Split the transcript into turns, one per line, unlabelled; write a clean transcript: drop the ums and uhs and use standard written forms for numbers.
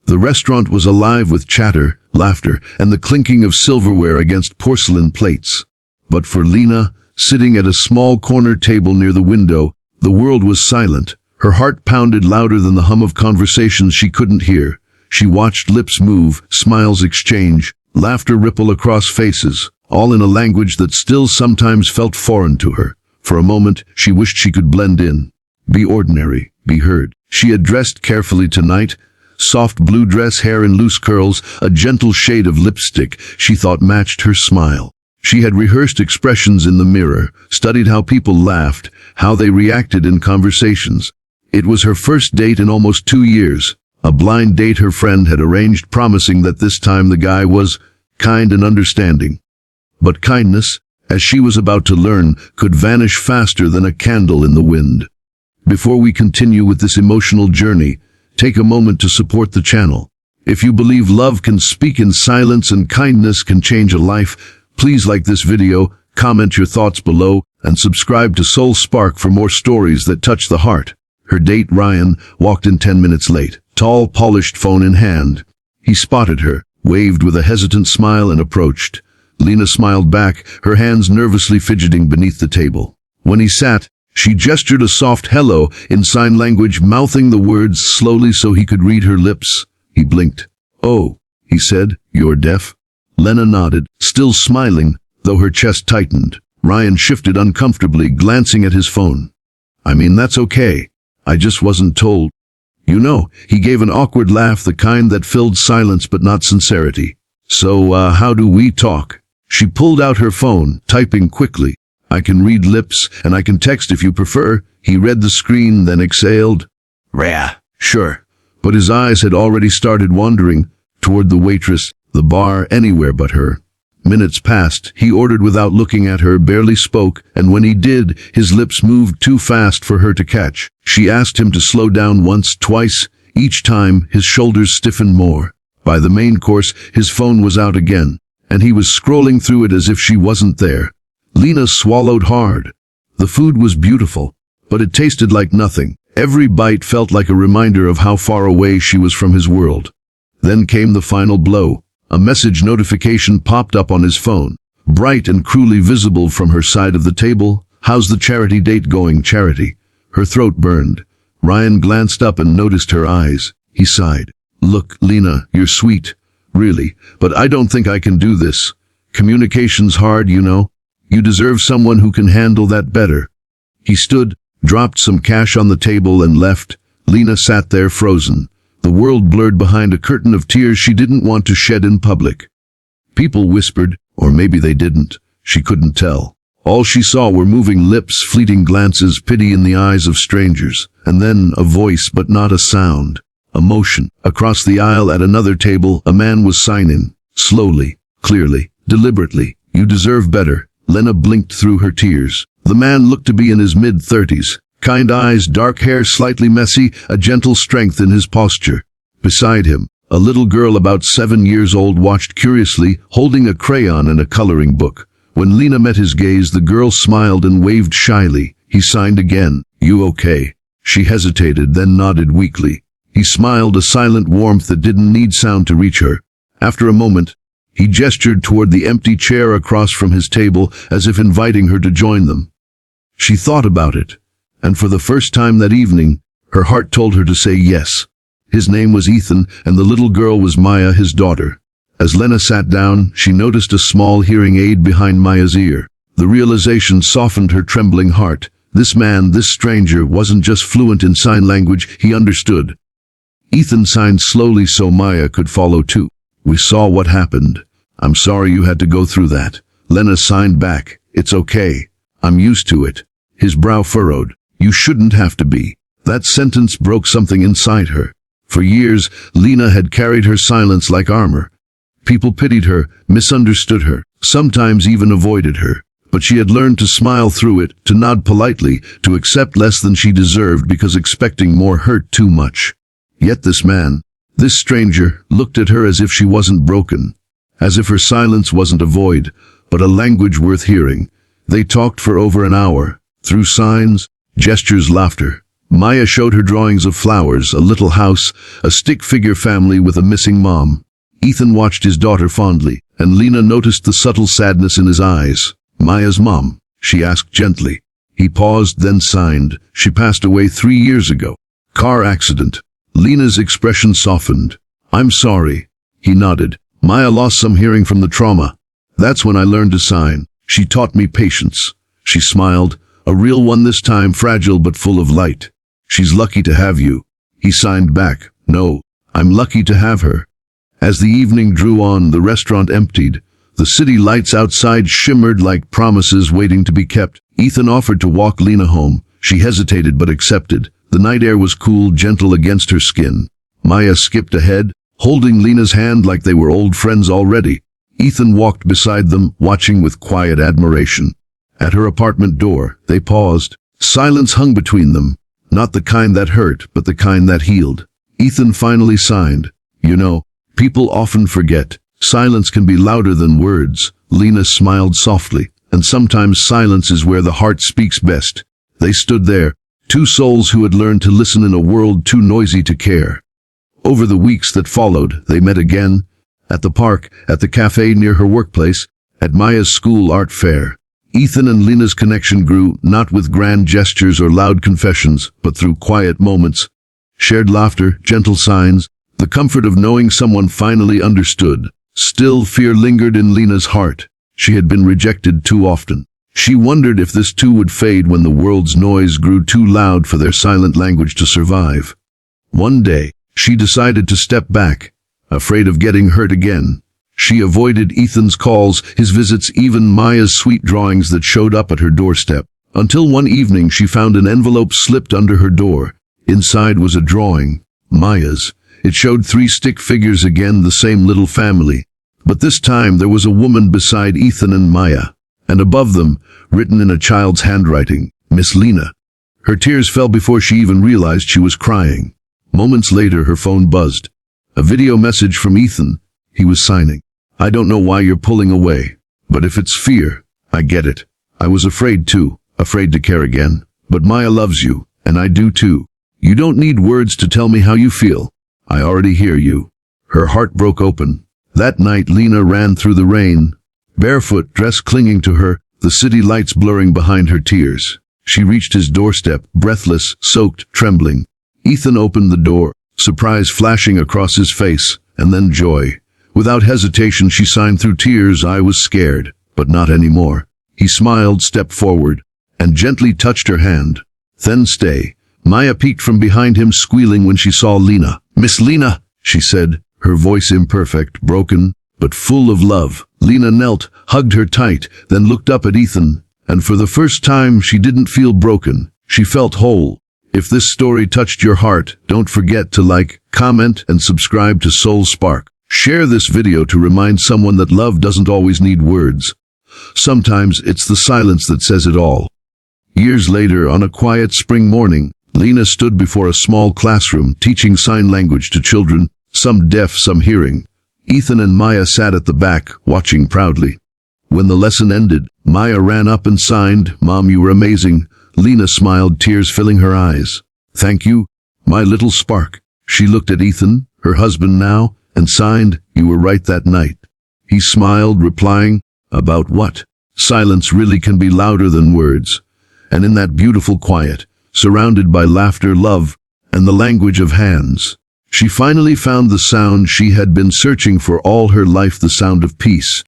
The restaurant was alive with chatter, laughter, and the clinking of silverware against porcelain plates. But for Lena, sitting at a small corner table near the window, the world was silent. Her heart pounded louder than the hum of conversations she couldn't hear. She watched lips move, smiles exchange, laughter ripple across faces, all in a language that still sometimes felt foreign to her. For a moment, she wished she could blend in, be ordinary, be heard. She had dressed carefully tonight, soft blue dress, hair in loose curls, a gentle shade of lipstick she thought matched her smile. She had rehearsed expressions in the mirror, studied how people laughed, how they reacted in conversations. It was her first date in almost 2 years, a blind date her friend had arranged, promising that this time the guy was kind and understanding. But kindness, as she was about to learn, could vanish faster than a candle in the wind. Before we continue with this emotional journey, take a moment to support the channel. If you believe love can speak in silence and kindness can change a life, please like this video, comment your thoughts below, and subscribe to Soul Spark for more stories that touch the heart. Her date, Ryan, walked in 10 minutes late, tall, polished phone in hand. He spotted her, waved with a hesitant smile, and approached. Lena smiled back, her hands nervously fidgeting beneath the table. When he sat, she gestured a soft hello in sign language, mouthing the words slowly so he could read her lips. He blinked. "Oh," he said, "you're deaf?" Lena nodded, still smiling, though her chest tightened. Ryan shifted uncomfortably, glancing at his phone. "I mean, that's okay. I just wasn't told." "You know," he gave an awkward laugh, the kind that filled silence but not sincerity. "So, how do we talk?" She pulled out her phone, typing quickly. "I can read lips, and I can text if you prefer." He read the screen, then exhaled. "Rah, sure." But his eyes had already started wandering toward the waitress, the bar, anywhere but her. Minutes passed. He ordered without looking at her, barely spoke, and when he did, his lips moved too fast for her to catch. She asked him to slow down once, twice. Each time, his shoulders stiffened more. By the main course, his phone was out again, and he was scrolling through it as if she wasn't there. Lena swallowed hard. The food was beautiful, but it tasted like nothing. Every bite felt like a reminder of how far away she was from his world. Then came the final blow. A message notification popped up on his phone, bright and cruelly visible from her side of the table. "How's the charity date going, Charity?" Her throat burned. Ryan glanced up and noticed her eyes. He sighed. "Look, Lena, you're sweet, really, but I don't think I can do this. Communication's hard, you know. You deserve someone who can handle that better." He stood, dropped some cash on the table, and left. Lena sat there frozen, the world blurred behind a curtain of tears she didn't want to shed in public. People whispered, or maybe they didn't. She couldn't tell. All she saw were moving lips, fleeting glances, pity in the eyes of strangers, and then a voice but not a sound. A motion. Across the aisle at another table, a man was signing, slowly, clearly, deliberately. "You deserve better." Lena blinked through her tears. The man looked to be in his mid-30s. Kind eyes, dark hair slightly messy, a gentle strength in his posture. Beside him, a little girl about 7 years old watched curiously, holding a crayon and a coloring book. When Lena met his gaze, the girl smiled and waved shyly. He signed again. "You okay?" She hesitated, then nodded weakly. He smiled, a silent warmth that didn't need sound to reach her. After a moment, he gestured toward the empty chair across from his table, as if inviting her to join them. She thought about it, and for the first time that evening, her heart told her to say yes. His name was Ethan, and the little girl was Maya, his daughter. As Lena sat down, she noticed a small hearing aid behind Maya's ear. The realization softened her trembling heart. This man, this stranger, wasn't just fluent in sign language, he understood. Ethan signed slowly so Maya could follow too. "We saw what happened. I'm sorry you had to go through that." Lena signed back. "It's okay. I'm used to it." His brow furrowed. "You shouldn't have to be." That sentence broke something inside her. For years, Lena had carried her silence like armor. People pitied her, misunderstood her, sometimes even avoided her. But she had learned to smile through it, to nod politely, to accept less than she deserved because expecting more hurt too much. Yet this man, this stranger, looked at her as if she wasn't broken, as if her silence wasn't a void, but a language worth hearing. They talked for over an hour, through signs, gestures, laughter. Maya showed her drawings of flowers, a little house, a stick figure family with a missing mom. Ethan watched his daughter fondly, and Lena noticed the subtle sadness in his eyes. Maya's mom, she asked gently. He paused, then signed. She passed away 3 years ago. Car accident. Lena's expression softened. I'm sorry. He nodded. Maya lost some hearing from the trauma. That's when I learned to sign. She taught me patience. She smiled, a real one this time, fragile but full of light. She's lucky to have you. He signed back. No, I'm lucky to have her. As the evening drew on, the restaurant emptied. The city lights outside shimmered like promises waiting to be kept. Ethan offered to walk Lena home. She hesitated but accepted. The night air was cool, gentle against her skin. Maya skipped ahead, holding Lena's hand like they were old friends already. Ethan walked beside them, watching with quiet admiration. At her apartment door, they paused. Silence hung between them. Not the kind that hurt, but the kind that healed. Ethan finally signed. You know, people often forget. Silence can be louder than words. Lena smiled softly. And sometimes silence is where the heart speaks best. They stood there, two souls who had learned to listen in a world too noisy to care. Over the weeks that followed, they met again. At the park, at the cafe near her workplace, at Maya's school art fair. Ethan and Lena's connection grew, not with grand gestures or loud confessions, but through quiet moments. Shared laughter, gentle signs, the comfort of knowing someone finally understood. Still, fear lingered in Lena's heart. She had been rejected too often. She wondered if this too would fade when the world's noise grew too loud for their silent language to survive. One day, she decided to step back, afraid of getting hurt again. She avoided Ethan's calls, his visits, even Maya's sweet drawings that showed up at her doorstep. Until one evening she found an envelope slipped under her door. Inside was a drawing, Maya's. It showed 3 stick figures again, the same little family. But this time there was a woman beside Ethan and Maya. And above them, written in a child's handwriting, Miss Lena. Her tears fell before she even realized she was crying. Moments later her phone buzzed. A video message from Ethan. He was signing. I don't know why you're pulling away. But if it's fear, I get it. I was afraid too, afraid to care again. But Maya loves you, and I do too. You don't need words to tell me how you feel. I already hear you. Her heart broke open. That night Lena ran through the rain, barefoot, dress clinging to her, the city lights blurring behind her tears. She reached his doorstep, breathless, soaked, trembling. Ethan opened the door, surprise flashing across his face, and then joy. Without hesitation she signed through tears. I was scared, but not anymore. He smiled, stepped forward, and gently touched her hand. Then stay. Maya peeked from behind him, squealing when she saw Lena. Miss Lena, she said, her voice imperfect, broken, but full of love. Lena knelt, hugged her tight, then looked up at Ethan, and for the first time she didn't feel broken. She felt whole. If this story touched your heart, don't forget to like, comment, and subscribe to Soul Spark. Share this video to remind someone that love doesn't always need words. Sometimes it's the silence that says it all. Years later, on a quiet spring morning, Lena stood before a small classroom teaching sign language to children, some deaf, some hearing. Ethan and Maya sat at the back, watching proudly. When the lesson ended, Maya ran up and signed, Mom, you were amazing. Lena smiled, tears filling her eyes. Thank you, my little spark. She looked at Ethan, her husband now, and signed, you were right that night. He smiled, replying, about what? Silence really can be louder than words. And in that beautiful quiet, surrounded by laughter, love, and the language of hands, she finally found the sound she had been searching for all her life, the sound of peace.